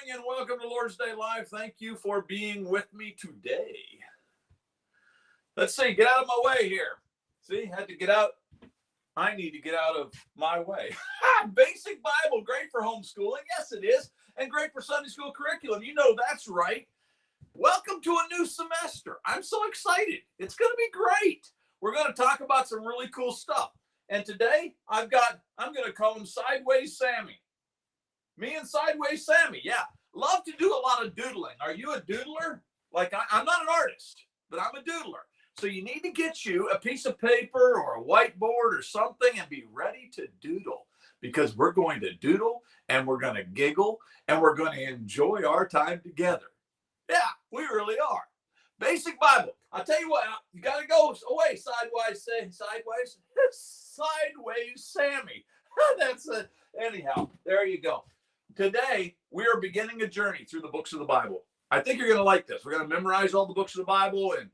And welcome to Lord's Day Live. Thank you for being with me today. Let's see, get out of my way here. See, had to get out. I need to get out of my way. Basic Bible, great for homeschooling. Yes, it is. And great for Sunday school curriculum. You know that's right. Welcome to a new semester. I'm so excited. It's going to be great. We're going to talk about some really cool stuff. And today I'm going to call him Sideways Sammy. Me and Sideways Sammy, yeah. Love to do a lot of doodling. Are you a doodler? Like, I'm not an artist, but I'm a doodler. So you need to get you a piece of paper or a whiteboard or something and be ready to doodle, because we're going to doodle and we're going to giggle and we're going to enjoy our time together. Yeah, we really are. Basic Bible. I'll tell you what, you got to go away, Sideways Sammy. That's it. Anyhow, there you go. Today, we are beginning a journey through the books of the Bible. I think you're going to like this. We're going to memorize all the books of the Bible, and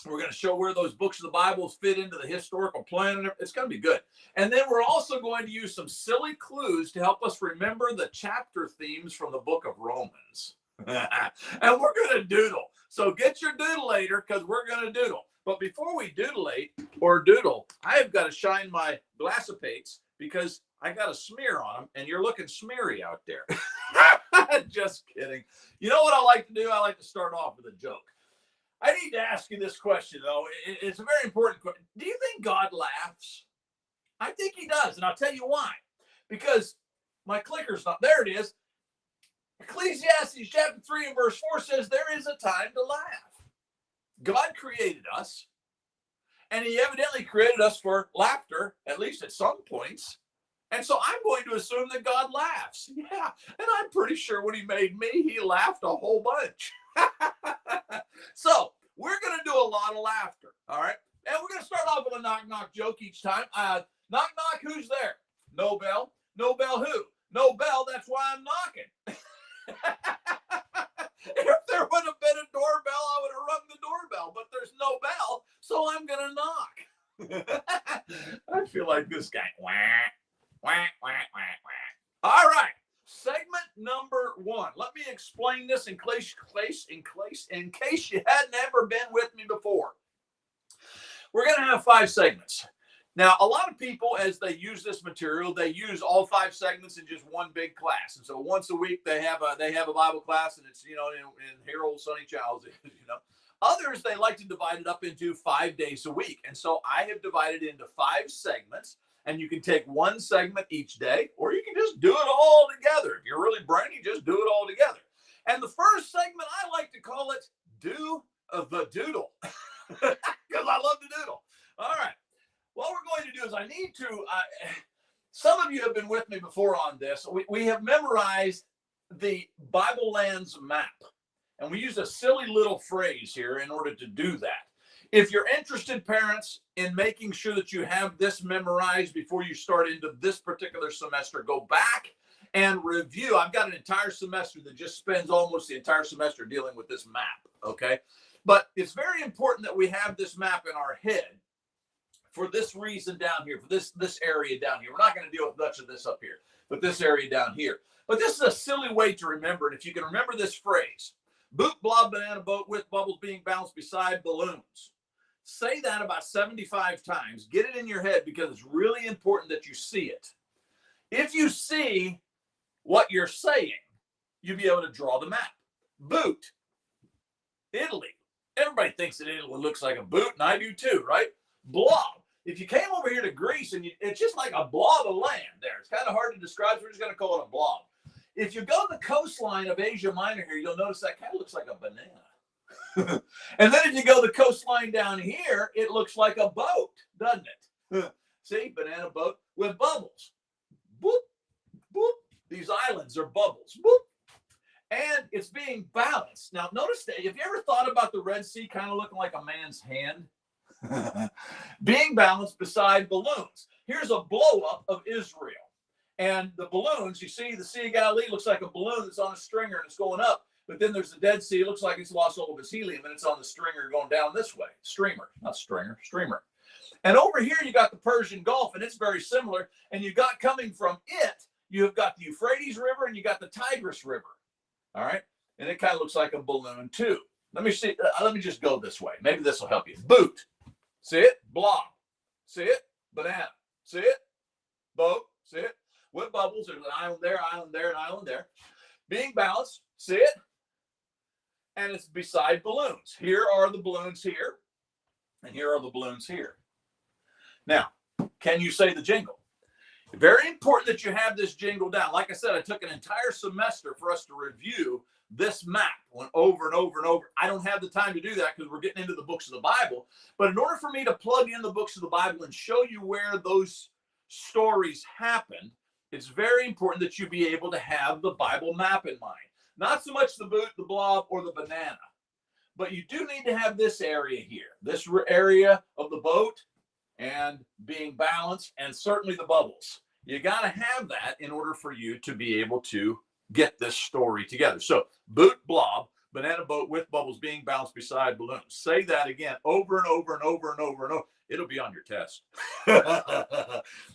we're going to show where those books of the Bible fit into the historical plan. It's going to be good. And then we're also going to use some silly clues to help us remember the chapter themes from the book of Romans. And we're going to doodle. So get your doodle-later, because we're going to doodle. But before we doodle-late or doodle, I have got to shine my glassipates, because I got a smear on them, and you're looking smeary out there. Just kidding. You know what I like to do? I like to start off with a joke. I need to ask you this question, though. It's a very important question. Do you think God laughs? I think he does, and I'll tell you why. Because my clicker's not. There it is. Ecclesiastes chapter 3 and verse 4 says there is a time to laugh. God created us, and he evidently created us for laughter, at least at some points. And so I'm going to assume that God laughs. Yeah, and I'm pretty sure when he made me, he laughed a whole bunch. So we're going to do a lot of laughter, all right? And we're going to start off with a knock-knock joke each time. Knock-knock, who's there? No bell. No bell who? No bell, that's why I'm knocking. If there would have been a doorbell, I would have rung the doorbell, but there's no bell, so I'm going to knock. I feel like this guy. Wah, wah, wah, wah, wah. All right. Segment number 1. Let me explain this in case you hadn't ever been with me before. We're going to have 5 segments. Now, a lot of people, as they use this material, they use all 5 segments in just one big class. And so once a week, they have a Bible class, and it's, in Harold Sonny Childs, Others, they like to divide it up into 5 days a week. And so I have divided it into 5 segments. And you can take one segment each day, or you can just do it all together. If you're really brainy, just do it all together. And the first segment, I like to call it Do the Doodle, because I love to doodle. All right. What we're going to do is I need to, some of you have been with me before on this. We have memorized the Bible Lands map. And we use a silly little phrase here in order to do that. If you're interested, parents, in making sure that you have this memorized before you start into this particular semester, go back and review. I've got an entire semester that just spends almost the entire semester dealing with this map, okay? But it's very important that we have this map in our head for this reason down here, for this area down here. We're not going to deal with much of this up here, but this area down here. But this is a silly way to remember it. If you can remember this phrase, boot, blob, banana boat with bubbles being bounced beside balloons. Say that about 75 times. Get it in your head, because it's really important that you see it. If you see what you're saying, you'll be able to draw the map. Boot, Italy. Everybody thinks that Italy looks like a boot, and I do too, right? Blob. If you came over here to Greece, and it's just like a blob of land there. It's kind of hard to describe, so we're just going to call it a blob. If you go to the coastline of Asia Minor here, you'll notice that kind of looks like a banana. And then if you go the coastline down here, it looks like a boat, doesn't it? See, banana boat with bubbles. Boop, boop. These islands are bubbles. Boop. And it's being balanced. Now, notice that. Have you ever thought about the Red Sea kind of looking like a man's hand? Being balanced beside balloons. Here's a blow-up of Israel. And the balloons, you see the Sea of Galilee looks like a balloon that's on a stringer and it's going up. But then there's the Dead Sea. It looks like it's lost all of its helium, and it's on the stringer going down this way. Streamer, not stringer, streamer. And over here, you got the Persian Gulf, and it's very similar. And you got coming from it, you have got the Euphrates River, and you got the Tigris River. All right. And it kind of looks like a balloon too. Let me see. Let me just go this way. Maybe this will help you. Boot. See it? Blob. See it? Banana. See it? Boat. See it? With bubbles. There's an island there, island there, and island there. Being balanced. See it? And it's beside balloons. Here are the balloons here. And here are the balloons here. Now, can you say the jingle? Very important that you have this jingle down. Like I said, I took an entire semester for us to review this map. Went over and over and over. I don't have the time to do that because we're getting into the books of the Bible. But in order for me to plug in the books of the Bible and show you where those stories happened, it's very important that you be able to have the Bible map in mind. Not so much the boot, the blob, or the banana. But you do need to have this area here. This area of the boat and being balanced, and certainly the bubbles. You got to have that in order for you to be able to get this story together. So boot, blob, banana boat with bubbles being balanced beside balloons. Say that again over and over and over and over and over. It'll be on your test.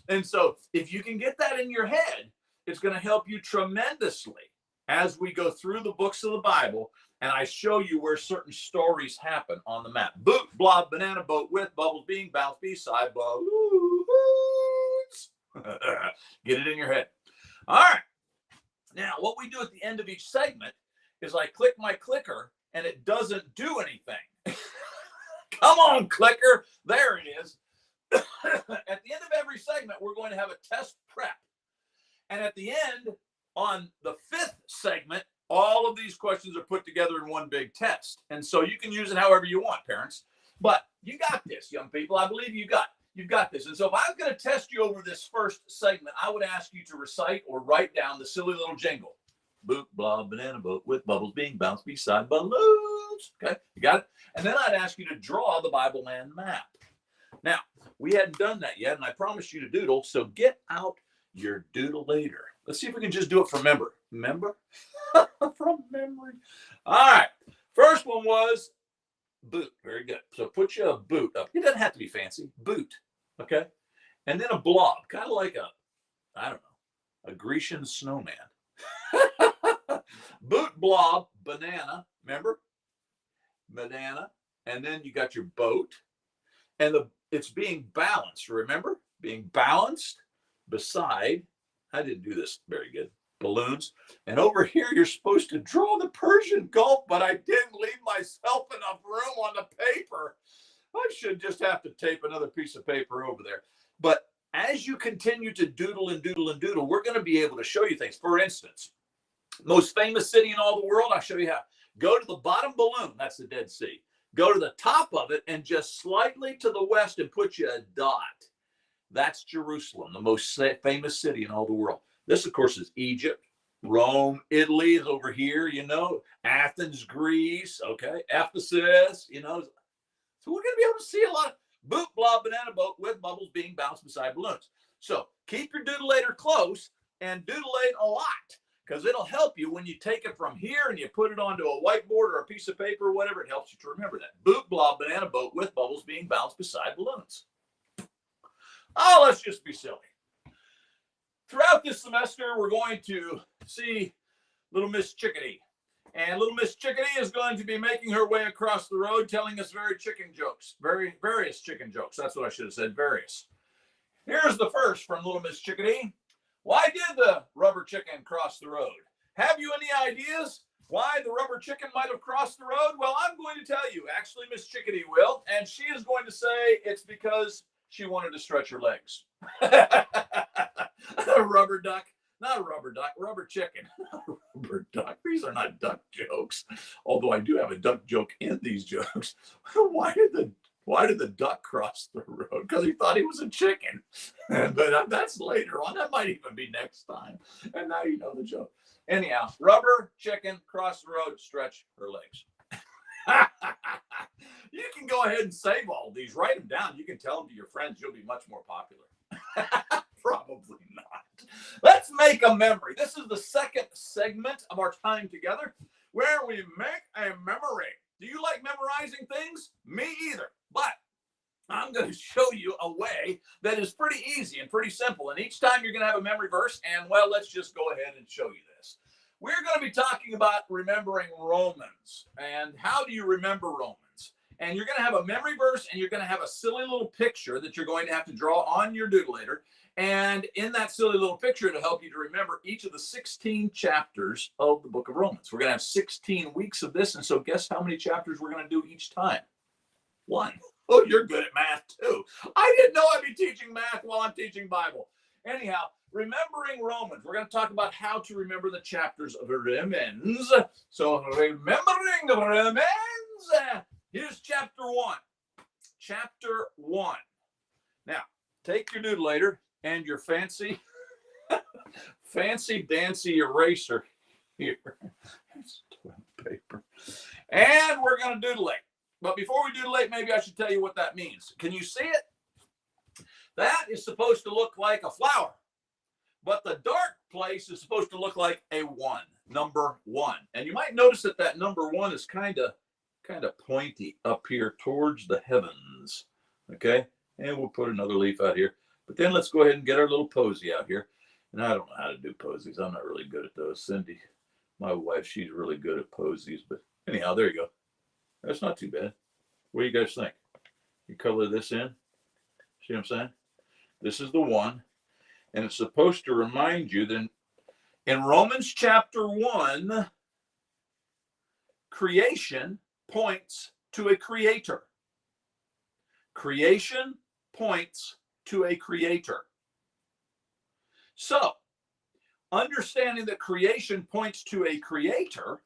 And so if you can get that in your head, it's going to help you tremendously as we go through the books of the Bible and I show you where certain stories happen on the map. Boot, blob, banana boat with bubbles being bounced beside balloons. Get it in your head. All right. Now, what we do at the end of each segment is I click my clicker and it doesn't do anything. Come on, clicker. There it is. At the end of every segment, we're going to have a test prep. And at the end, on the 5th segment, all of these questions are put together in one big test. And so you can use it however you want, parents. But you got this, young people. I believe you've got this. And so if I'm going to test you over this first segment, I would ask you to recite or write down the silly little jingle. Boot, blob, banana boat with bubbles being bounced beside balloons. Okay, you got it? And then I'd ask you to draw the Bible Man map. Now, we hadn't done that yet, and I promised you to doodle, so get out your doodle later. Let's see if we can just do it from memory. Remember? From memory. All right. First one was boot. Very good. So put you a boot up. It doesn't have to be fancy. Boot. Okay. And then a blob, kind of like a Grecian snowman. Boot, blob, banana. Remember? Banana. And then you got your boat. And it's being balanced. Remember? Being balanced beside, I didn't do this very good, balloons. And over here, you're supposed to draw the Persian Gulf, but I didn't leave myself enough room on the paper. I should just have to tape another piece of paper over there. But as you continue to doodle and doodle and doodle, we're going to be able to show you things. For instance, most famous city in all the world, I'll show you how. Go to the bottom balloon, that's the Dead Sea. Go to the top of it and just slightly to the west and put you a dot. That's Jerusalem, the most famous city in all the world. This, of course, is Egypt. Rome, Italy is over here, Athens, Greece, okay? Ephesus, So we're going to be able to see a lot of boot, blob, banana boat with bubbles being bounced beside balloons. So keep your doodle-later close and doodle-late a lot, because it'll help you when you take it from here and you put it onto a whiteboard or a piece of paper or whatever. It helps you to remember that. Boot, blob, banana boat with bubbles being bounced beside balloons. Oh, let's just be silly. Throughout this semester, we're going to see little Miss Chickadee. And little Miss Chickadee is going to be making her way across the road, telling us various chicken jokes. That's what I should have said, various. Here's the first from little Miss Chickadee. Why did the rubber chicken cross the road? Have you any ideas why the rubber chicken might have crossed the road? Well, I'm going to tell you. Actually, Miss Chickadee will. And she is going to say it's because she wanted to stretch her legs. A rubber duck. Not a rubber duck, rubber chicken. Rubber duck. These are not duck jokes. Although I do have a duck joke in these jokes. Why did the duck cross the road? Because he thought he was a chicken. But that's later on. That might even be next time. And now you know the joke. Anyhow, rubber chicken cross the road, stretch her legs. You can go ahead and save all these. Write them down. You can tell them to your friends. You'll be much more popular. Probably not. Let's make a memory. This is the second segment of our time together where we make a memory. Do you like memorizing things? Me either. But I'm going to show you a way that is pretty easy and pretty simple. And each time you're going to have a memory verse. And, well, let's just go ahead and show you this. We're going to be talking about remembering Romans and how do you remember Romans. And you're going to have a memory verse and you're going to have a silly little picture that you're going to have to draw on your doodleator. And in that silly little picture, it'll help you to remember each of the 16 chapters of the book of Romans. We're going to have 16 weeks of this. And so guess how many chapters we're going to do each time? 1. Oh, you're good at math too. I didn't know I'd be teaching math while I'm teaching Bible. Anyhow, remembering Romans. We're going to talk about how to remember the chapters of Romans. So remembering Romans. Here's chapter 1. Chapter 1. Now, take your doodleator and your fancy dancy eraser here. It's toilet paper. And we're going to doodle it. But before we doodle it, maybe I should tell you what that means. Can you see it? That is supposed to look like a flower. But the dark place is supposed to look like a 1, number 1. And you might notice that that number 1 is kind of pointy up here towards the heavens. Okay? And we'll put another leaf out here. But then let's go ahead and get our little posy out here. And I don't know how to do posies. I'm not really good at those. Cindy, my wife, she's really good at posies. But anyhow, there you go. That's not too bad. What do you guys think? You color this in. See what I'm saying? This is the 1. And it's supposed to remind you that in Romans chapter 1, creation points to a creator. Creation points to a creator. So, understanding that creation points to a creator,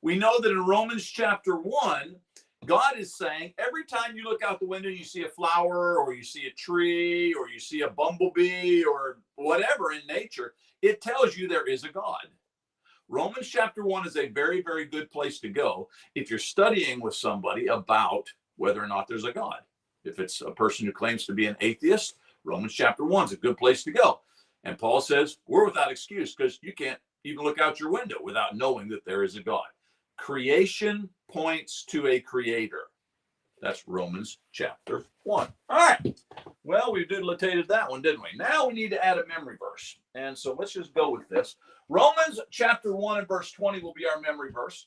we know that in Romans chapter 1, God is saying every time you look out the window and you see a flower or you see a tree or you see a bumblebee or whatever in nature, it tells you there is a God. Romans chapter 1 is a very, very good place to go if you're studying with somebody about whether or not there's a God. If it's a person who claims to be an atheist, Romans chapter 1 is a good place to go. And Paul says we're without excuse because you can't even look out your window without knowing that there is a God. Creation points to a creator. That's Romans chapter 1. All right. Well, we doodletated that one, didn't we? Now we need to add a memory verse. And so let's just go with this. Romans chapter 1 and verse 20 will be our memory verse.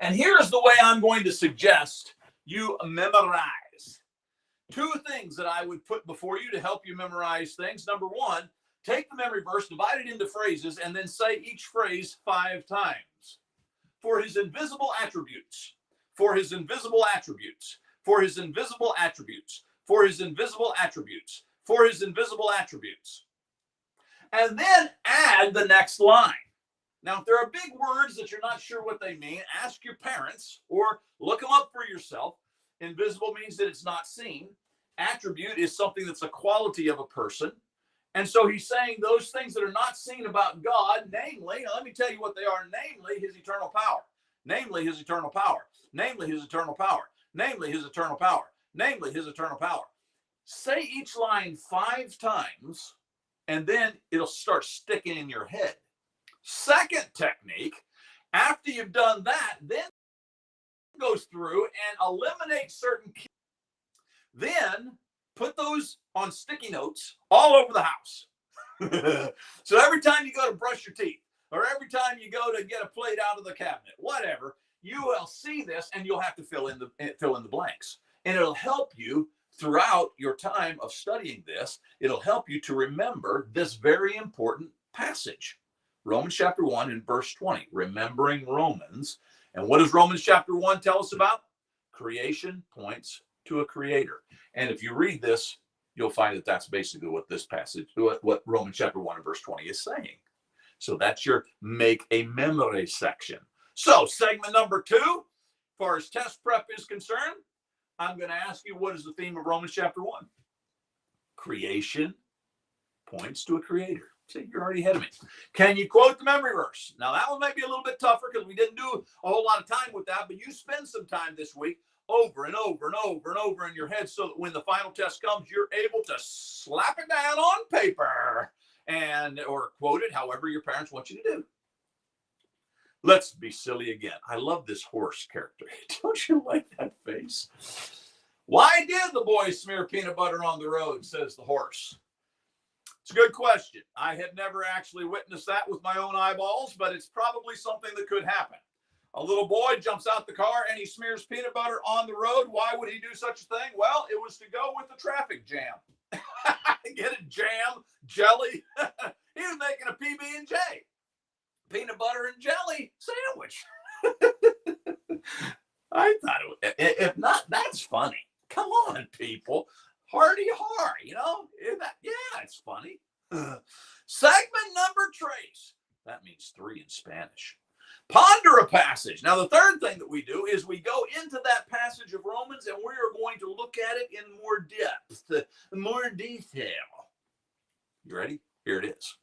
And here's the way I'm going to suggest you memorize. 2 things that I would put before you to help you memorize things. Number 1, take the memory verse, divide it into phrases, and then say each phrase 5 times. For his invisible attributes, for his invisible attributes, for his invisible attributes, for his invisible attributes, for his invisible attributes. And then add the next line. Now, if there are big words that you're not sure what they mean, ask your parents or look them up for yourself. Invisible means that it's not seen. Attribute is something that's a quality of a person. And so he's saying those things that are not seen about God, namely, let me tell you what they are, namely his eternal power, namely his eternal power, namely his eternal power, namely his eternal power, namely his eternal power. Say each line 5 times, and then it'll start sticking in your head. Second technique, after you've done that, then goes through and eliminate certain key. Then put those on sticky notes all over the house. So every time you go to brush your teeth, or every time you go to get a plate out of the cabinet, whatever, you will see this and you'll have to fill in the blanks. And it'll help you throughout your time of studying this. It'll help you to remember this very important passage. Romans chapter 1 and verse 20, remembering Romans. And what does Romans chapter 1 tell us about? Creation points to a creator. And if you read this, you'll find that that's basically what this passage, what Romans chapter 1 and verse 20 is saying. So that's your make a memory section. So segment number 2, as far as test prep is concerned, I'm going to ask you, what is the theme of Romans chapter 1? Creation points to a creator. See, you're already ahead of me. Can you quote the memory verse? Now, that one might be a little bit tougher because we didn't do a whole lot of time with that, but you spend some time this week over and over and over and over in your head so that when the final test comes, you're able to slap it down on paper and or quote it however your parents want you to do. Let's be silly again. I love this horse character. Don't you like that face? Why did the boys smear peanut butter on the road, says the horse. It's a good question. I had never actually witnessed that with my own eyeballs, but it's probably something that could happen. A little boy jumps out the car and he smears peanut butter on the road. Why would he do such a thing? Well, it was to go with the traffic jam. Get it? Jam, jelly. He was making a PB&J, peanut butter and jelly sandwich. I thought if not, that's funny. Come on, people. Hardy har, yeah, it's funny. Segment number trace. That means 3 in Spanish. Ponder a passage. Now, the third thing that we do is we go into that passage of Romans and we are going to look at it in more depth, more detail. You ready? Here it is.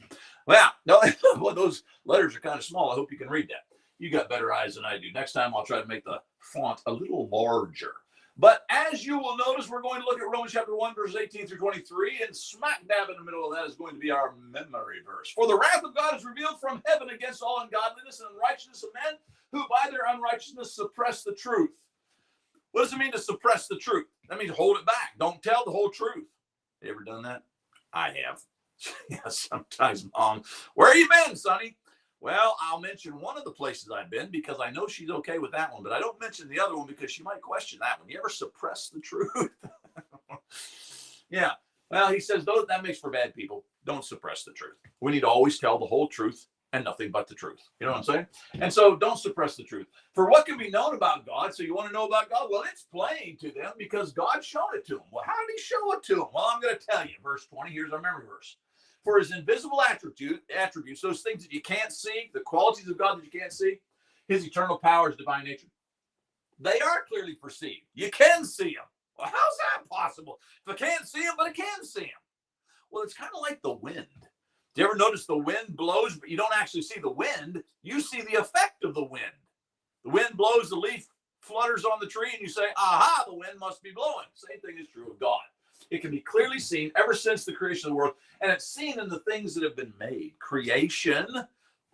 Well, no, well, those letters are kind of small. I hope you can read that. You got better eyes than I do. Next time I'll try to make the font a little larger. But as you will notice, we're going to look at Romans chapter 1, verses 18 through 23, and smack dab in the middle of that is going to be our memory verse. For the wrath of God is revealed from heaven against all ungodliness and unrighteousness of men who by their unrighteousness suppress the truth. What does it mean to suppress the truth? That means hold it back. Don't tell the whole truth. You ever done that? I have. Yeah, sometimes, Mom. Where have you been, Sonny? Well, I'll mention one of the places I've been because I know she's okay with that one, but I don't mention the other one because she might question that one. You ever suppress the truth? Yeah. Well, he says that makes for bad people. Don't suppress the truth. We need to always tell the whole truth and nothing but the truth. You know what I'm saying? And so don't suppress the truth. For what can be known about God? So you want to know about God? Well, it's plain to them because God showed it to them. Well, how did he show it to them? Well, I'm going to tell you. Verse 20, here's our memory verse. For his invisible attributes, those things that you can't see, the qualities of God that you can't see, his eternal power, his divine nature, they are clearly perceived. You can see them. Well, how's that possible? If I can't see them, but I can see them. Well, it's kind of like the wind. Do you ever notice the wind blows, but you don't actually see the wind? You see the effect of the wind. The wind blows, the leaf flutters on the tree, and you say, aha, the wind must be blowing. Same thing is true of God. It can be clearly seen ever since the creation of the world, and it's seen in the things that have been made. Creation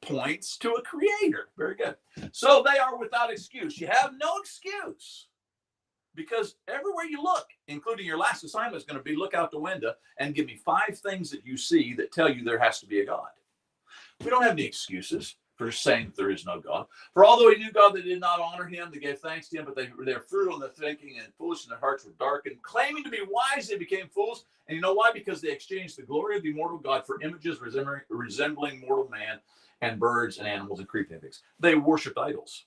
points to a creator. Very good. So they are without excuse. You have no excuse because everywhere you look, including your last assignment, is going to be look out the window and give me 5 things that you see that tell you there has to be a God. We don't have any excuses for saying that there is no God. For although he knew God, they did not honor him, they gave thanks to him, but their fruit on their thinking and foolish in their hearts were darkened. Claiming to be wise, they became fools. And you know why? Because they exchanged the glory of the immortal God for images resembling mortal man and birds and animals and creeping things. They worshipped idols.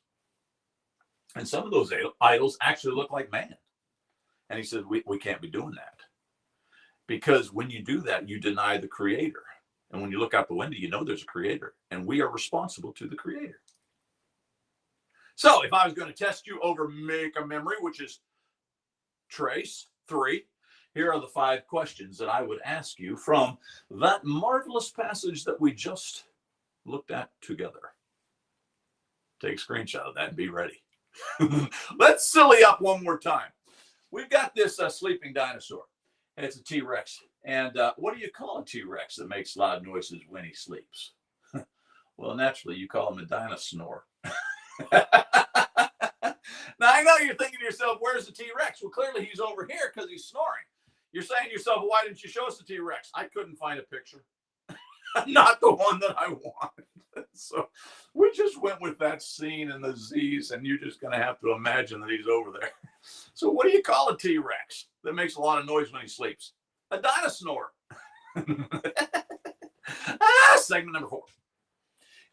And some of those idols actually look like man. And he said, we can't be doing that. Because when you do that, you deny the creator. And when you look out the window, you know there's a creator, and we are responsible to the creator. So if I was going to test you over make a memory, which is trace 3, here are the 5 questions that I would ask you from that marvelous passage that we just looked at together. Take a screenshot of that and be ready. Let's silly up one more time. We've got this sleeping dinosaur, and it's a T-Rex. And what do you call a T-Rex that makes loud noises when he sleeps? Well, naturally, you call him a dinosaur. Now, I know you're thinking to yourself, where's the T-Rex? Well, clearly he's over here because he's snoring. You're saying to yourself, well, why didn't you show us the T-Rex? I couldn't find a picture. Not the one that I wanted. So we just went with that scene in the Z's, and you're just going to have to imagine that he's over there. So what do you call a T-Rex that makes a lot of noise when he sleeps? A dinosaur. Segment number 4.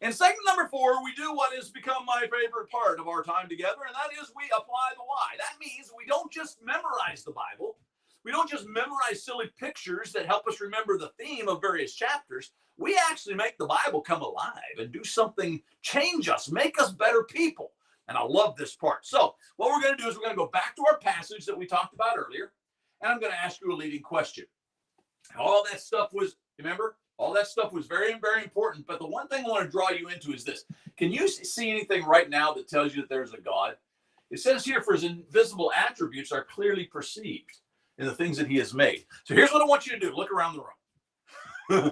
In segment number 4, we do what has become my favorite part of our time together, and that is we apply the why. That means we don't just memorize the Bible. We don't just memorize silly pictures that help us remember the theme of various chapters. We actually make the Bible come alive and do something, change us, make us better people. And I love this part. So what we're going to do is we're going to go back to our passage that we talked about earlier, and I'm going to ask you a leading question. All that stuff was, remember, all that stuff was very, very important. But the one thing I want to draw you into is this. Can you see anything right now that tells you that there's a God? It says here, for his invisible attributes are clearly perceived in the things that he has made. So here's what I want you to do. Look around the room.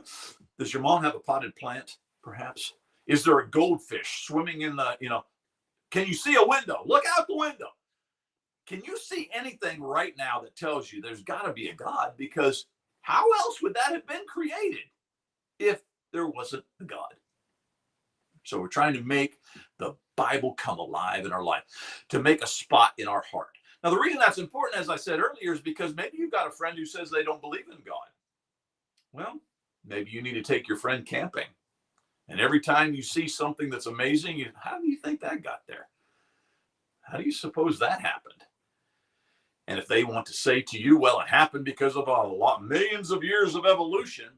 Does your mom have a potted plant, perhaps? Is there a goldfish swimming in the, can you see a window? Look out the window. Can you see anything right now that tells you there's got to be a God? Because How else would that have been created if there wasn't a God? So we're trying to make the Bible come alive in our life, to make a spot in our heart. Now, the reason that's important, as I said earlier, is because maybe you've got a friend who says they don't believe in God. Well, maybe you need to take your friend camping. And every time you see something that's amazing, how do you think that got there? How do you suppose that happened? And if they want to say to you, well, it happened because of millions of years of evolution,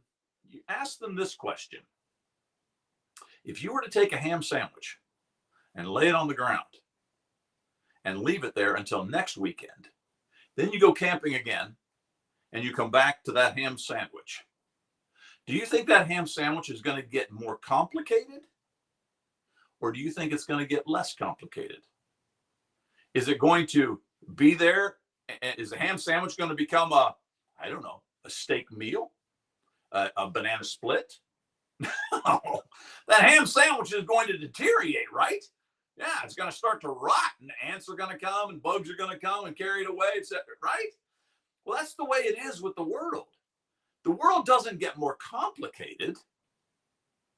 you ask them this question. If you were to take a ham sandwich and lay it on the ground and leave it there until next weekend, then you go camping again and you come back to that ham sandwich, do you think that ham sandwich is going to get more complicated? Or do you think it's going to get less complicated? Is it going to be there? Is the ham sandwich going to become a steak meal? A banana split? No, that ham sandwich is going to deteriorate, right? Yeah, it's going to start to rot, and ants are going to come, and bugs are going to come and carry it away, etc. Right? Well, that's the way it is with the world. The world doesn't get more complicated.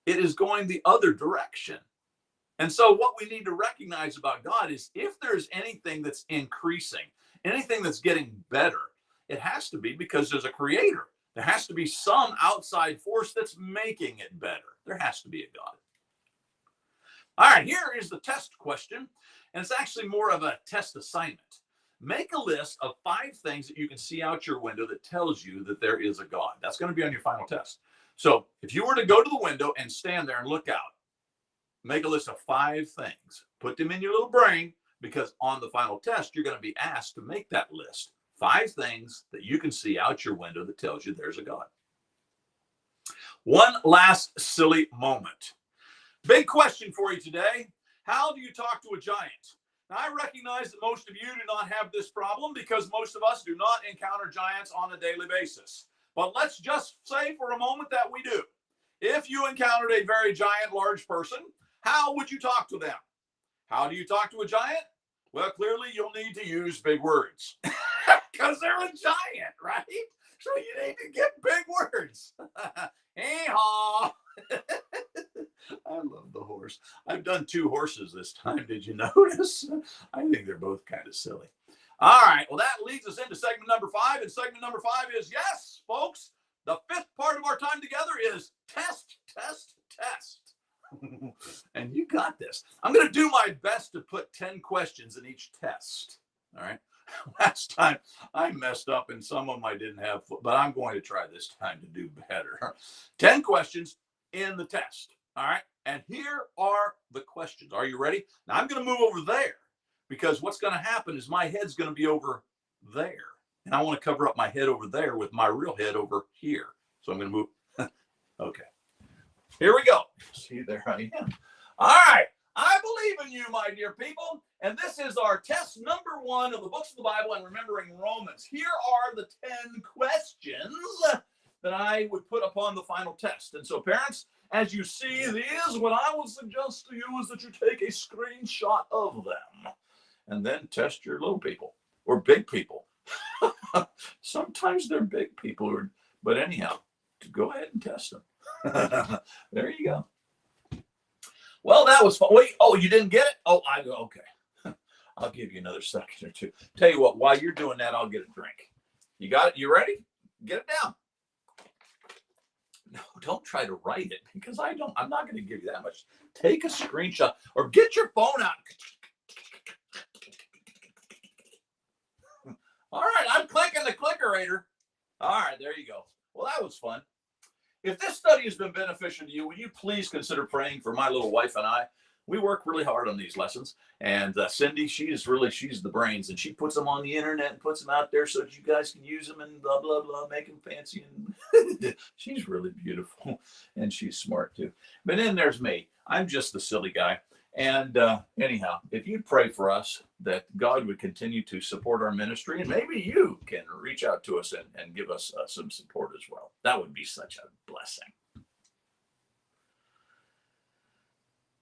It is going the other direction. And so what we need to recognize about God is if there's anything that's increasing, anything that's getting better, it has to be because there's a creator. There has to be some outside force that's making it better. There has to be a God. All right, here is the test question, and it's actually more of a test assignment. Make a list of 5 things that you can see out your window that tells you that there is a God. That's going to be on your final test. So if you were to go to the window and stand there and look out, make a list of 5 things. Put them in your little brain, because on the final test, you're going to be asked to make that list. 5 things that you can see out your window that tells you there's a God. One last silly moment. Big question for you today. How do you talk to a giant? Now, I recognize that most of you do not have this problem because most of us do not encounter giants on a daily basis. But let's just say for a moment that we do. If you encountered a very giant, large person, how would you talk to them? How do you talk to a giant? Well, clearly you'll need to use big words because they're a giant, right? So you need to get big words. Hey-haw. I love the horse. I've done 2 horses this time. Did you notice? I think they're both kind of silly. All right. Well, that leads us into segment number 5. And segment number 5 is, yes, folks, the 5th part of our time together is test, test, test. And you got this. I'm going to do my best to put 10 questions in each test. All right. Last time I messed up and some of them I didn't have, but I'm going to try this time to do better. 10 questions in the test. All right. And here are the questions. Are you ready? Now I'm going to move over there because what's going to happen is my head's going to be over there. And I want to cover up my head over there with my real head over here. So I'm going to move. Okay. Here we go. See, there I am. All right. I believe in you, my dear people. And this is our test number 1 of the books of the Bible and remembering Romans. Here are the 10 questions that I would put upon the final test. And so, parents, as you see these, what I would suggest to you is that you take a screenshot of them and then test your little people or big people. Sometimes they're big people, but anyhow, go ahead and test them. There you go. Well, that was fun. Wait, oh, you didn't get it? Oh, I go, okay. I'll give you another second or 2. Tell you what, while you're doing that, I'll get a drink. You got it? You ready? Get it down. No, don't try to write it because I'm not going to give you that much. Take a screenshot or get your phone out. All right, I'm clicking the clickerator. All right, there you go. Well, that was fun. If this study has been beneficial to you, will you please consider praying for my little wife and I? We work really hard on these lessons. And Cindy, she's the brains, and she puts them on the internet and puts them out there so that you guys can use them and blah, blah, blah, make them fancy. And she's really beautiful, and she's smart too. But then there's me. I'm just the silly guy. And anyhow, if you'd pray for us that God would continue to support our ministry, and maybe you can reach out to us and give us some support as well. That would be such a blessing.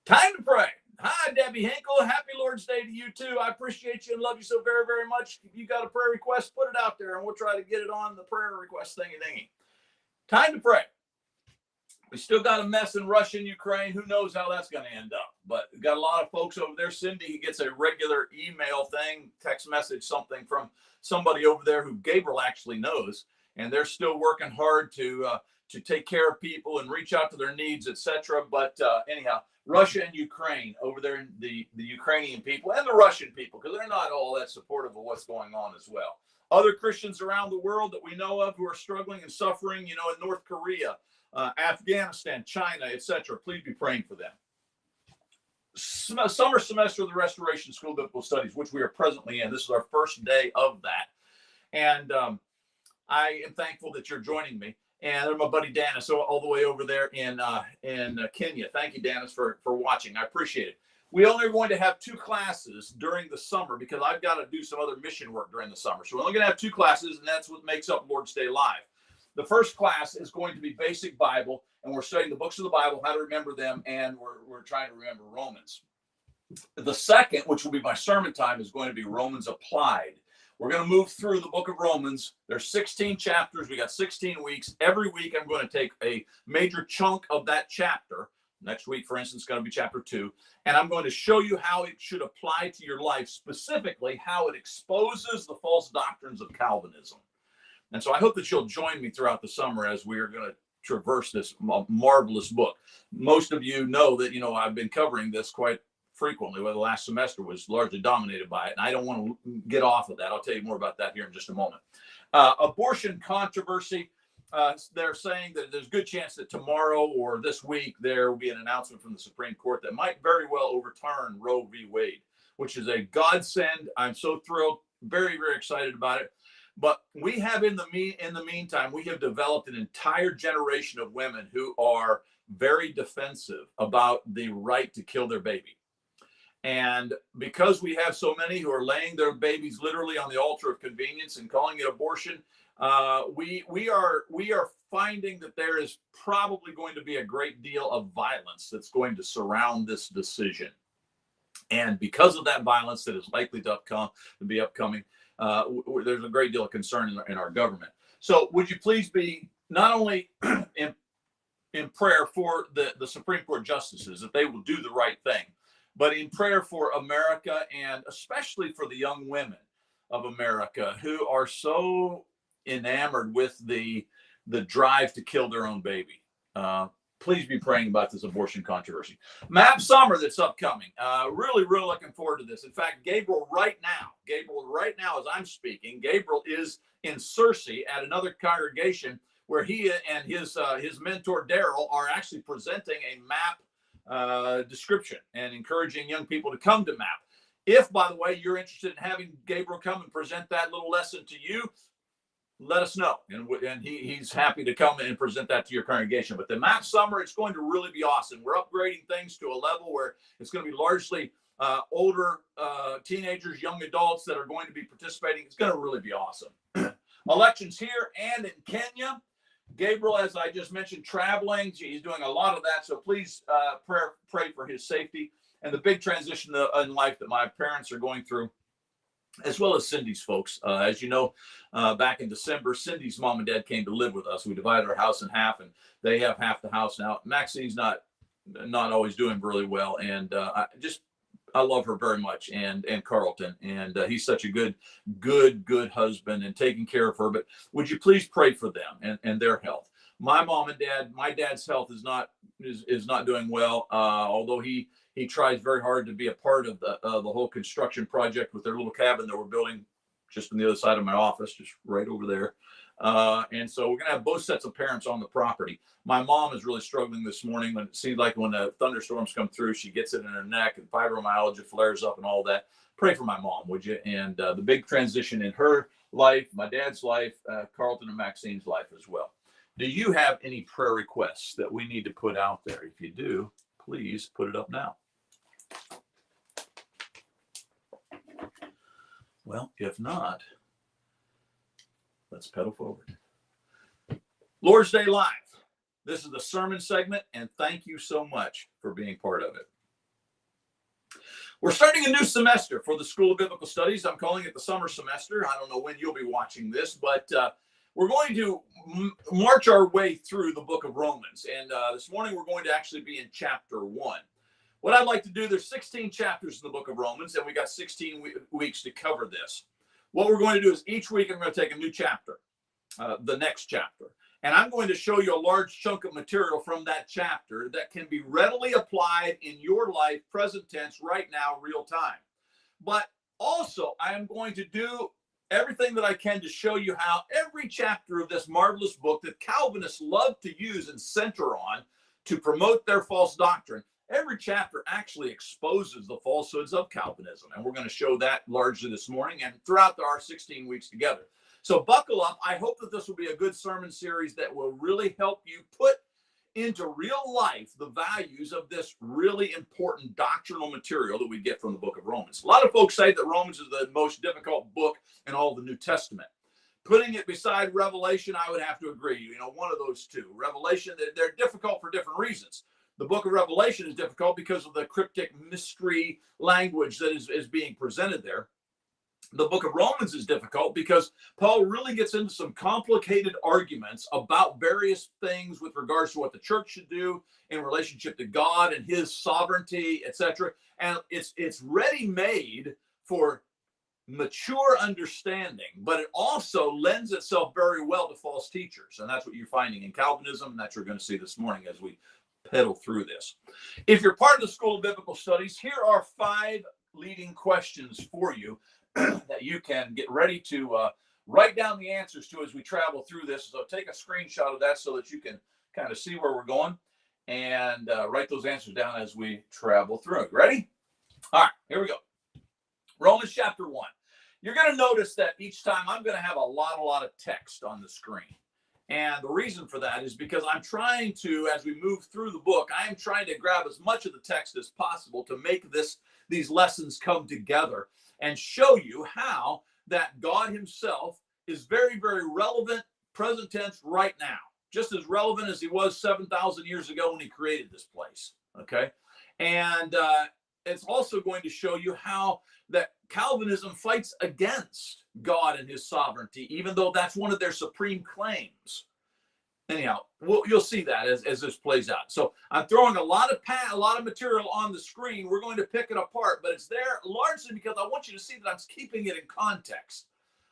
Time to pray. Hi, Debbie Hinkle. Happy Lord's Day to you too. I appreciate you and love you so very, very much. If you got a prayer request, put it out there and we'll try to get it on the prayer request thingy. Time to pray. We still got a mess in Russia and Ukraine. Who knows how that's going to end up? But we've got a lot of folks over there. Cindy gets a regular email thing, text message, something from somebody over there who Gabriel actually knows. And they're still working hard to take care of people and reach out to their needs, etc. But anyhow, Russia and Ukraine over there, the Ukrainian people and the Russian people, because they're not all that supportive of what's going on as well. Other Christians around the world that we know of who are struggling and suffering, in North Korea, Afghanistan, China, etc. Please be praying for them. Summer semester of the Restoration School of Biblical Studies, which we are presently in. This is our first day of that. And I am thankful that you're joining me. And there's my buddy Dennis, all the way over there in Kenya. Thank you, Dennis, for watching. I appreciate it. We only are going to have 2 classes during the summer because I've got to do some other mission work during the summer. So we're only going to have 2 classes, and that's what makes up Lord's Day Live. The first class is going to be basic Bible, and we're studying the books of the Bible, how to remember them, and we're trying to remember Romans. The second, which will be my sermon time, is going to be Romans Applied. We're going to move through the book of Romans. There's 16 chapters. We got 16 weeks. Every week, I'm going to take a major chunk of that chapter. Next week, for instance, is going to be chapter 2. And I'm going to show you how it should apply to your life, specifically how it exposes the false doctrines of Calvinism. And so I hope that you'll join me throughout the summer as we are going to traverse this marvelous book. Most of you know that, I've been covering this quite frequently, where the last semester was largely dominated by it. And I don't want to get off of that. I'll tell you more about that here in just a moment. Abortion controversy. They're saying that there's a good chance that tomorrow or this week there will be an announcement from the Supreme Court that might very well overturn Roe v. Wade, which is a godsend. I'm so thrilled, very, very excited about it. But we have in the meantime, we have developed an entire generation of women who are very defensive about the right to kill their baby. And because we have so many who are laying their babies literally on the altar of convenience and calling it abortion, we are finding that there is probably going to be a great deal of violence that's going to surround this decision. And because of that violence that is likely to be upcoming, there's a great deal of concern in our government. So would you please be not only in prayer for the Supreme Court justices, that they will do the right thing, but in prayer for America, and especially for the young women of America who are so enamored with the drive to kill their own baby. Please be praying about this abortion controversy. MAP Summer that's upcoming. Really looking forward to this. In fact, Gabriel right now as I'm speaking, Gabriel is in Searcy at another congregation where he and his mentor Daryl are actually presenting a MAP description and encouraging young people to come to MAP. If, by the way, you're interested in having Gabriel come and present that little lesson to you, let us know. And he's happy to come and present that to your congregation. But the MAP Summer, it's going to really be awesome. We're upgrading things to a level where it's going to be largely older teenagers, young adults that are going to be participating. It's going to really be awesome. Elections here and in Kenya. Gabriel, as I just mentioned, traveling. He's doing a lot of that. So please pray for his safety and the big transition in life that my parents are going through, as well as Cindy's folks. As you know, back in December, Cindy's mom and dad came to live with us. We divided our house in half, and they have half the house now. Maxine's not always doing really well, and I love her very much, and Carlton, and he's such a good husband and taking care of her. But would you please pray for them and their health? My mom and dad, my dad's health is not doing well, although he tries very hard to be a part of the whole construction project with their little cabin that we're building just on the other side of my office, just right over there. And so we're going to have both sets of parents on the property. My mom is really struggling this morning. When it seems like when the thunderstorms come through, she gets it in her neck and fibromyalgia flares up and all that. Pray for my mom, would you? And the big transition in her life, my dad's life, Carlton and Maxine's life as well. Do you have any prayer requests that we need to put out there? If you do, please put it up now. Well, if not, let's pedal forward. Lord's Day Live. This is the sermon segment, and thank you so much for being part of it. We're starting a new semester for the School of Biblical Studies. I'm calling it the summer semester. I don't know when you'll be watching this, but We're going to march our way through the book of Romans. And this morning we're going to actually be in chapter 1. What I'd like to do, there's 16 chapters in the book of Romans, and we got 16 weeks to cover this. What we're going to do is each week I'm going to take a new chapter, the next chapter. And I'm going to show you a large chunk of material from that chapter that can be readily applied in your life, present tense, right now, real time. But also, I am going to do everything that I can to show you how every chapter of this marvelous book that Calvinists love to use and center on to promote their false doctrine, every chapter actually exposes the falsehoods of Calvinism. And we're going to show that largely this morning and throughout our 16 weeks together. So buckle up. I hope that this will be a good sermon series that will really help you put into real life the values of this really important doctrinal material that we get from the book of Romans. A lot of folks say that Romans is the most difficult book in all of the New Testament. Putting it beside Revelation, I would have to agree. You know, one of those two. Revelation, they're difficult for different reasons. The book of Revelation is difficult because of the cryptic mystery language that is being presented there. The book of Romans is difficult because Paul really gets into some complicated arguments about various things with regards to what the church should do in relationship to God and his sovereignty, etc. And it's ready-made for mature understanding, but it also lends itself very well to false teachers. And that's what you're finding in Calvinism, and that's what you're going to see this morning as we pedal through this. If you're part of the School of Biblical Studies, here are 5 leading questions for you that you can get ready to write down the answers to as we travel through this. So take a screenshot of that so that you can kind of see where we're going and write those answers down as we travel through. Ready? All right, here we go. Romans chapter 1. You're going to notice that each time I'm going to have a lot of text on the screen. And the reason for that is because I'm trying to, as we move through the book, I am trying to grab as much of the text as possible to make these lessons come together and show you how that God himself is very, very relevant, present tense, right now. Just as relevant as he was 7,000 years ago when he created this place, okay? And it's also going to show you how that Calvinism fights against God and his sovereignty, even though that's one of their supreme claims. Anyhow, you'll see that as this plays out. So I'm throwing a lot of material on the screen. We're going to pick it apart, but it's there largely because I want you to see that I'm keeping it in context.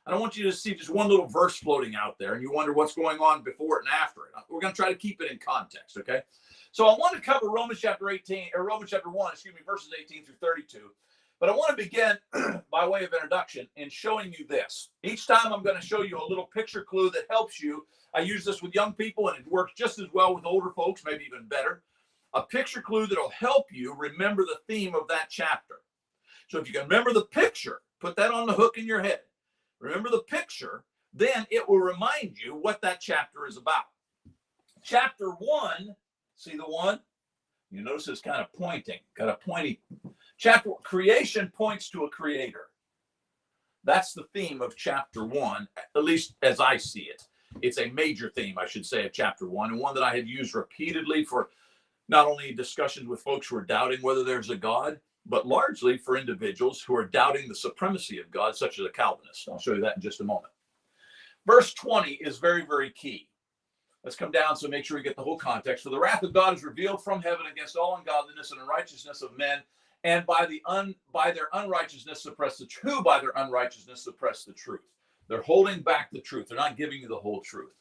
I don't want you to see just one little verse floating out there and you wonder what's going on before it and after it. We're going to try to keep it in context, okay? So I want to cover Romans chapter 1, verses 18 through 32. But I want to begin by way of introduction in showing you this. Each time I'm going to show you a little picture clue that helps you. I use this with young people, and it works just as well with older folks, maybe even better. A picture clue that will help you remember the theme of that chapter. So if you can remember the picture, put that on the hook in your head. Remember the picture, then it will remind you what that chapter is about. Chapter 1, see the one? You notice it's kind of pointing, got a pointy. Chapter creation points to a creator. That's the theme of chapter 1, at least as I see it. It's a major theme, I should say, of chapter 1, and one that I have used repeatedly for not only discussions with folks who are doubting whether there's a God, but largely for individuals who are doubting the supremacy of God, such as a Calvinist. I'll show you that in just a moment. Verse 20 is very, very key. Let's come down so make sure we get the whole context. For the wrath of God is revealed from heaven against all ungodliness and unrighteousness of men, and by their unrighteousness suppress the truth. Who by their unrighteousness suppress the truth? They're holding back the truth. They're not giving you the whole truth.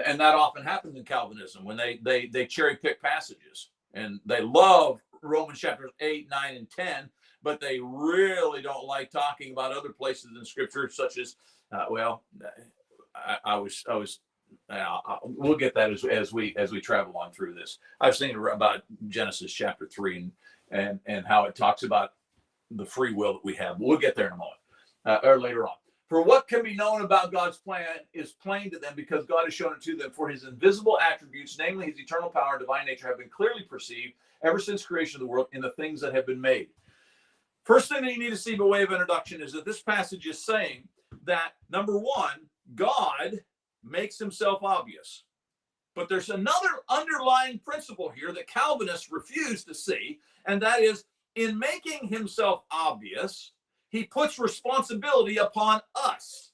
And that often happens in Calvinism when they cherry pick passages. And they love Romans chapters 8, 9, and 10, but they really don't like talking about other places in Scripture, such as, we'll get that as we travel on through this. I was thinking about Genesis chapter 3 and how it talks about the free will that we have. We'll get there in a moment or later on. For what can be known about God's plan is plain to them because God has shown it to them. For his invisible attributes, namely his eternal power and divine nature, have been clearly perceived ever since creation of the world in the things that have been made. First thing that you need to see by way of introduction is that this passage is saying that, number one, God makes himself obvious. But there's another underlying principle here that Calvinists refuse to see, and that is, in making himself obvious, he puts responsibility upon us.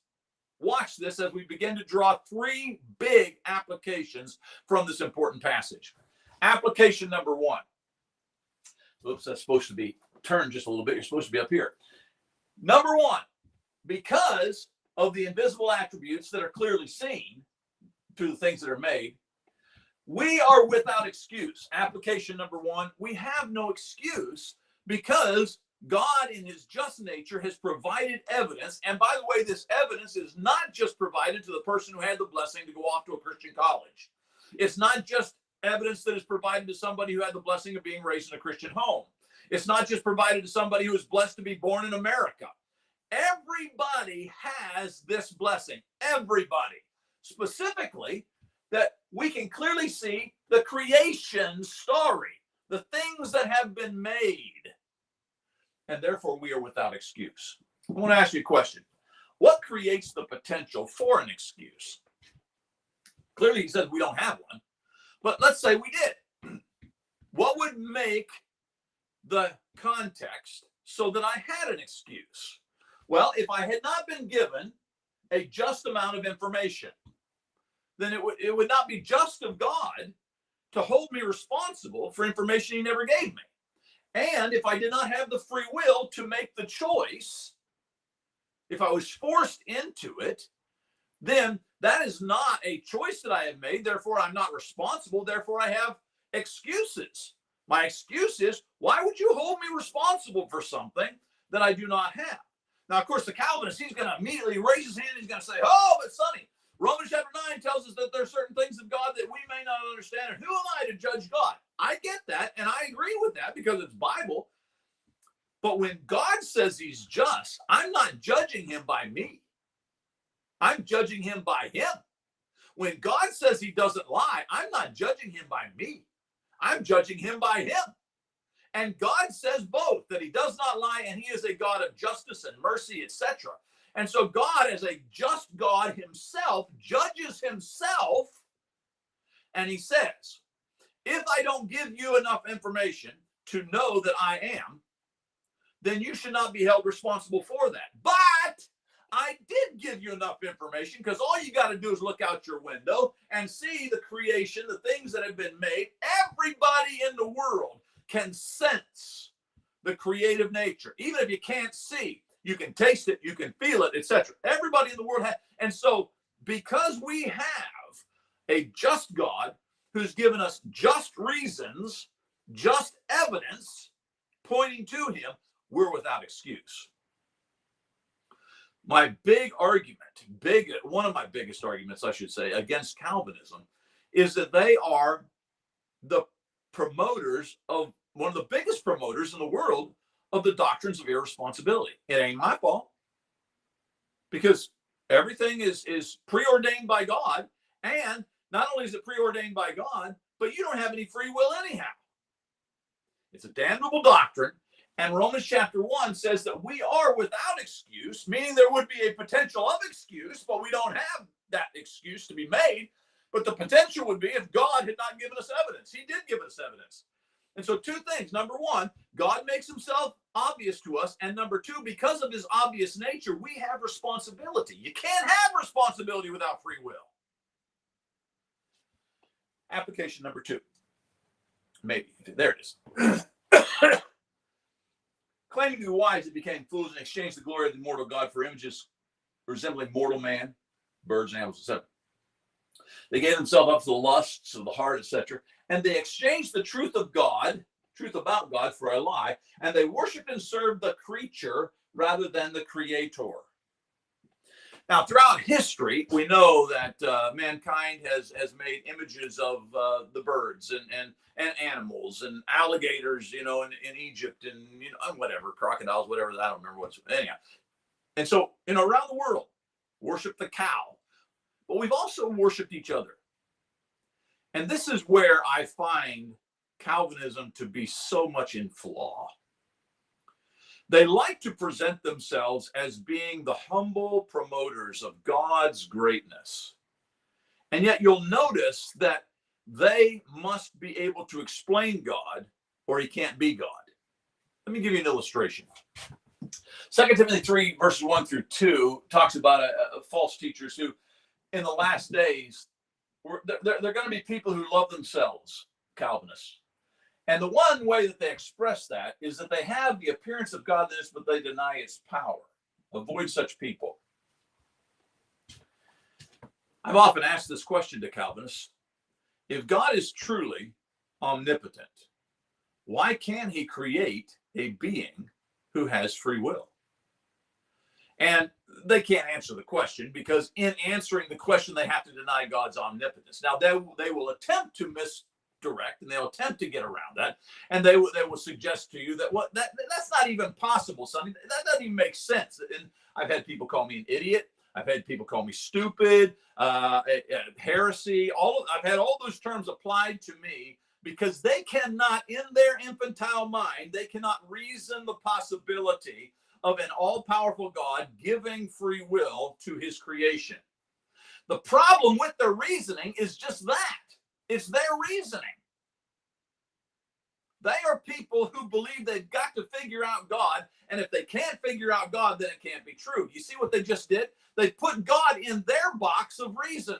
watch this as we begin to draw three big applications from this important passage. Application number one. Oops, that's supposed to be turned just a little bit. You're supposed to be up here. Number one, because of the invisible attributes that are clearly seen through the things that are made, we are without excuse. Application number one, we have no excuse because God in his just nature has provided evidence. And by the way, this evidence is not just provided to the person who had the blessing to go off to a Christian college. It's not just evidence that is provided to somebody who had the blessing of being raised in a Christian home. It's not just provided to somebody who was blessed to be born in America. Everybody has this blessing. Everybody. Specifically, that we can clearly see the creation story, the things that have been made. And therefore, we are without excuse. I want to ask you a question. What creates the potential for an excuse? Clearly, he says we don't have one. But let's say we did. What would make the context so that I had an excuse? Well, if I had not been given a just amount of information, then it would not be just of God to hold me responsible for information he never gave me. And if I did not have the free will to make the choice, if I was forced into it, then that is not a choice that I have made. Therefore, I'm not responsible. Therefore, I have excuses. My excuse is, why would you hold me responsible for something that I do not have? Now, of course, the Calvinist, he's going to immediately raise his hand. He's going to say, oh, but Sonny, Romans chapter 9 tells us that there are certain things of God that we may not understand. And who am I to judge God? I get that, and I agree with that because it's Bible. But when God says he's just, I'm not judging him by me. I'm judging him by him. When God says he doesn't lie, I'm not judging him by me. I'm judging him by him. And God says both, that he does not lie and he is a God of justice and mercy, etc. And so God, as a just God himself, judges himself. And he says, if I don't give you enough information to know that I am, then you should not be held responsible for that. But I did give you enough information because all you got to do is look out your window and see the creation, the things that have been made. Everybody in the world can sense the creative nature. Even if you can't see, you can taste it, you can feel it, etc. Everybody in the world has. And so because we have a just God who's given us just reasons, just evidence pointing to him, we're without excuse. My big argument, one of my biggest arguments, I should say, against Calvinism is that they are the promoters of one of the biggest promoters in the world of the doctrines of irresponsibility. It ain't my fault because everything is preordained by God. And not only is it preordained by God, but you don't have any free will anyhow. It's a damnable doctrine. And Romans chapter 1 says that we are without excuse, meaning there would be a potential of excuse, but we don't have that excuse to be made. But the potential would be if God had not given us evidence. He did give us evidence. And so two things. Number one, God makes himself obvious to us. And number two, because of his obvious nature, we have responsibility. You can't have responsibility without free will. Application number two. Maybe. There it is. Claiming to be wise, they became fools and exchanged the glory of the immortal God for images resembling mortal man, birds, animals, etc. They gave themselves up to the lusts of the heart, etc. And they exchanged the truth of God, truth about God, for a lie. And they worshiped and served the creature rather than the creator. Now, throughout history, we know that mankind has made images of the birds and animals and alligators, in Egypt and whatever, crocodiles, whatever. I don't remember what's anyhow. And so, around the world, worship the cow, but we've also worshipped each other. And this is where I find Calvinism to be so much in flaw. They like to present themselves as being the humble promoters of God's greatness. And yet you'll notice that they must be able to explain God or he can't be God. Let me give you an illustration. 2 Timothy 3, verses 1 through 2 talks about false teachers who, in the last days, they're going to be people who love themselves, Calvinists. And the one way that they express that is that they have the appearance of godliness, but they deny its power. Avoid such people. I've often asked this question to Calvinists. If God is truly omnipotent, why can't he create a being who has free will? And they can't answer the question, because in answering the question, they have to deny God's omnipotence. Now, they will attempt to misdirect, and they'll attempt to get around that, and they will suggest to you that that's not even possible, Sonny. That doesn't even make sense. And I've had people call me an idiot. I've had people call me stupid, heresy. I've had all those terms applied to me, because they cannot, in their infantile mind, they cannot reason the possibility of an all-powerful God giving free will to his creation. The problem with their reasoning is just that. It's their reasoning. They are people who believe they've got to figure out God, and if they can't figure out God, then it can't be true. You see what they just did? They put God in their box of reasoning,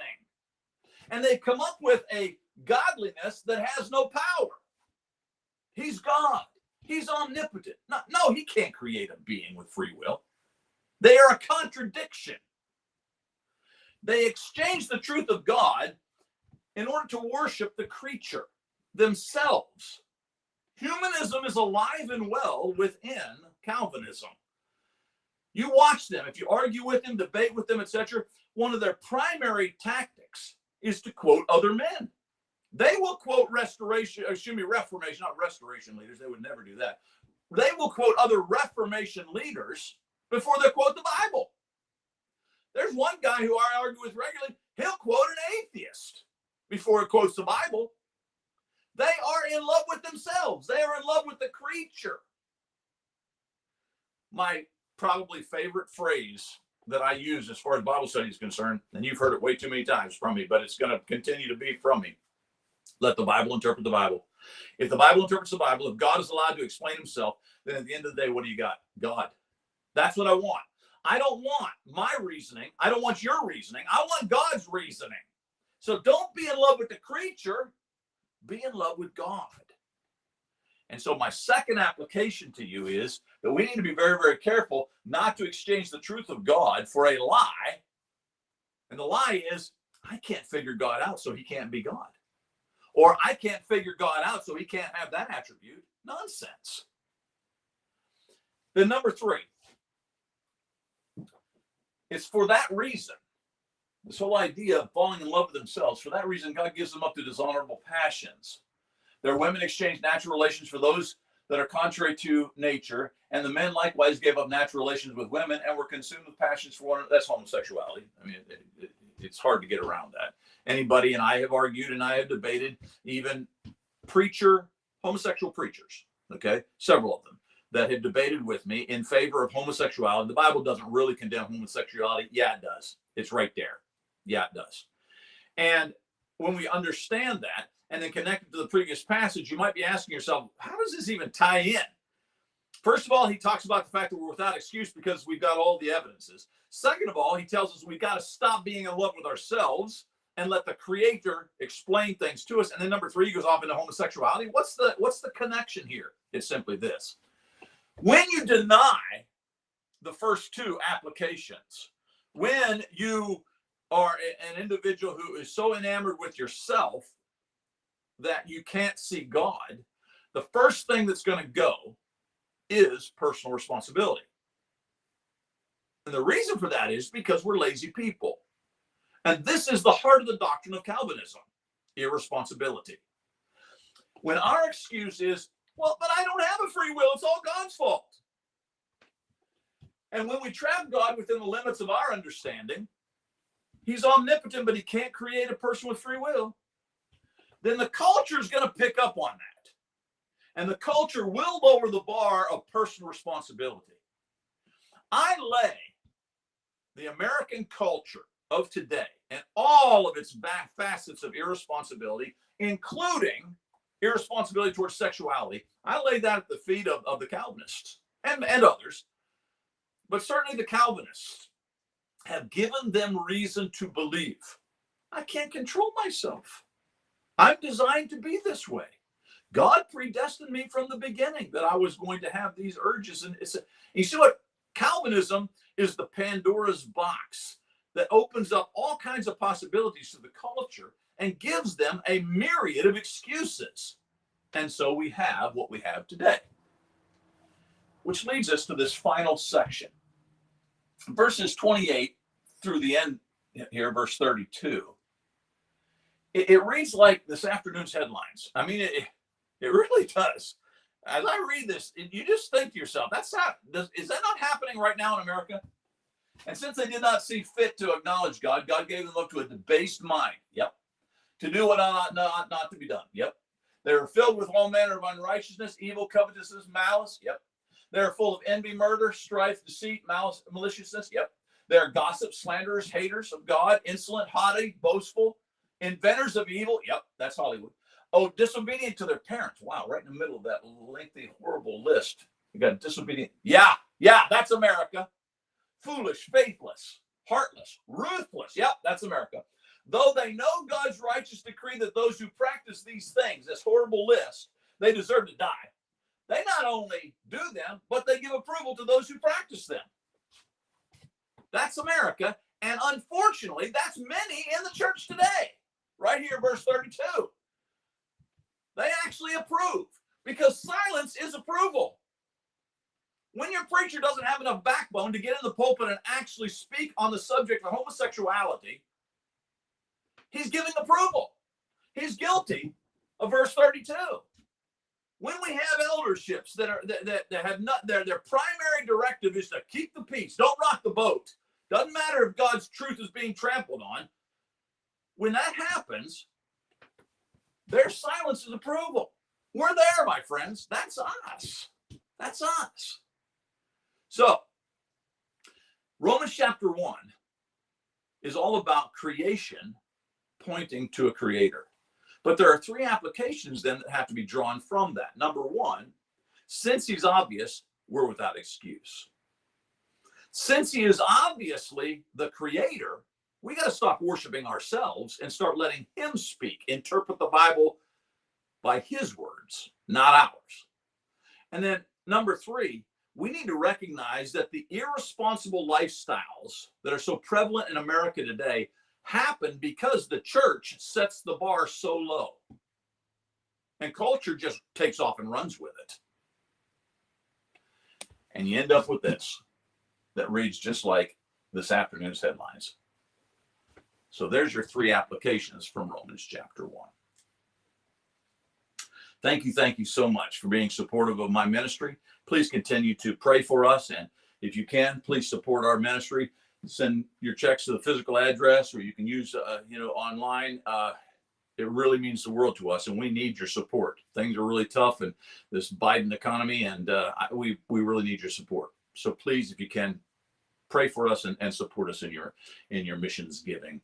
and they come up with a godliness that has no power. He's God. He's omnipotent. No, he can't create a being with free will. They are a contradiction. They exchange the truth of God in order to worship the creature themselves. Humanism is alive and well within Calvinism. You watch them. If you argue with them, debate with them, etc., one of their primary tactics is to quote other men. They will quote Reformation, not Restoration leaders. They would never do that. They will quote other Reformation leaders before they quote the Bible. There's one guy who I argue with regularly. He'll quote an atheist before he quotes the Bible. They are in love with themselves. They are in love with the creature. My probably favorite phrase that I use as far as Bible study is concerned, and you've heard it way too many times from me, but it's going to continue to be from me. Let the Bible interpret the Bible. If the Bible interprets the Bible, if God is allowed to explain himself, then at the end of the day, what do you got? God. That's what I want. I don't want my reasoning. I don't want your reasoning. I want God's reasoning. So don't be in love with the creature. Be in love with God. And so my second application to you is that we need to be very, very careful not to exchange the truth of God for a lie. And the lie is, I can't figure God out, so he can't be God. Or I can't figure God out, so he can't have that attribute. Nonsense. Then number 3, it's for that reason, this whole idea of falling in love with themselves, for that reason, God gives them up to dishonorable passions. Their women exchange natural relations for those that are contrary to nature, and the men likewise gave up natural relations with women and were consumed with passions for one another. That's homosexuality. I mean, it's hard to get around that. Anybody, and I have argued and I have debated, even homosexual preachers, okay, several of them, that have debated with me in favor of homosexuality. The Bible doesn't really condemn homosexuality. Yeah, it does. It's right there. Yeah, it does. And when we understand that and then connect it to the previous passage, you might be asking yourself, how does this even tie in? First of all, he talks about the fact that we're without excuse because we've got all the evidences. Second of all, he tells us we've got to stop being in love with ourselves and let the Creator explain things to us. And then number 3, he goes off into homosexuality. What's the connection here? It's simply this. When you deny the first 2 applications, when you are an individual who is so enamored with yourself that you can't see God, the first thing that's going to go is personal responsibility. And the reason for that is because we're lazy people. And this is the heart of the doctrine of Calvinism, irresponsibility. When our excuse is, well, but I don't have a free will, it's all God's fault. And when we trap God within the limits of our understanding, he's omnipotent, but he can't create a person with free will, then the culture is going to pick up on that. And the culture will lower the bar of personal responsibility. I lay the American culture of today and all of its facets of irresponsibility, including irresponsibility towards sexuality, I lay that at the feet of the Calvinists and others, but certainly the Calvinists have given them reason to believe. I can't control myself. I'm designed to be this way. God predestined me from the beginning that I was going to have these urges. And you see what? Calvinism is the Pandora's box that opens up all kinds of possibilities to the culture and gives them a myriad of excuses. And so we have what we have today. Which leads us to this final section. Verses 28 through the end here, verse 32. It reads like this afternoon's headlines. I mean, it really does. As I read this, you just think to yourself, is that not happening right now in America? And since they did not see fit to acknowledge God, God gave them up to a debased mind. Yep. To do what ought not to be done. Yep. They are filled with all manner of unrighteousness, evil, covetousness, malice. Yep. They are full of envy, murder, strife, deceit, malice, maliciousness. Yep. They are gossips, slanderers, haters of God, insolent, haughty, boastful, inventors of evil. Yep, that's Hollywood. Oh, disobedient to their parents. Wow, right in the middle of that lengthy, horrible list. You got disobedient. Yeah, that's America. Foolish, faithless, heartless, ruthless. Yep, that's America. Though they know God's righteous decree that those who practice these things, this horrible list, they deserve to die. They not only do them, but they give approval to those who practice them. That's America. And unfortunately, that's many in the church today. Right here, verse 32. They actually approve because silence is approval. When your preacher doesn't have enough backbone to get in the pulpit and actually speak on the subject of homosexuality, he's giving approval. He's guilty of verse 32. When we have elderships that have not their primary directive is to keep the peace, don't rock the boat. Doesn't matter if God's truth is being trampled on. When that happens, their silence is approval. We're there, my friends. That's us. That's us. So, Romans chapter 1 is all about creation pointing to a creator. But there are three applications then that have to be drawn from that. Number one, since he's obvious, we're without excuse. Since he is obviously the creator, we got to stop worshiping ourselves and start letting him speak, interpret the Bible by his words, not ours. And then number three, we need to recognize that the irresponsible lifestyles that are so prevalent in America today happen because the church sets the bar so low. And culture just takes off and runs with it. And you end up with this that reads just like this afternoon's headlines. So there's your three applications from Romans chapter 1. Thank you so much for being supportive of my ministry. Please continue to pray for us. And if you can, please support our ministry. Send your checks to the physical address, or you can use, online. It really means the world to us, and we need your support. Things are really tough in this Biden economy, and we really need your support. So please, if you can, pray for us and support us in your missions giving.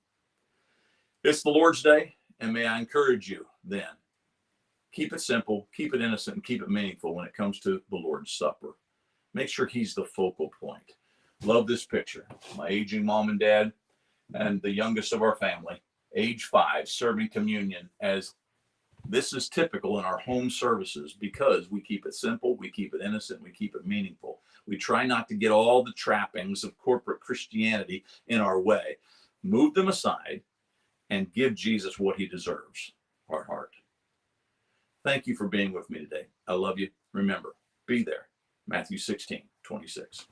It's the Lord's Day, and may I encourage you then, keep it simple, keep it innocent, and keep it meaningful when it comes to the Lord's Supper. Make sure he's the focal point. Love this picture. My aging mom and dad and the youngest of our family, age 5, serving communion, as this is typical in our home services because we keep it simple, we keep it innocent, we keep it meaningful. We try not to get all the trappings of corporate Christianity in our way. Move them aside and give Jesus what he deserves, our heart. Thank you for being with me today. I love you. Remember, be there. Matthew 16:26.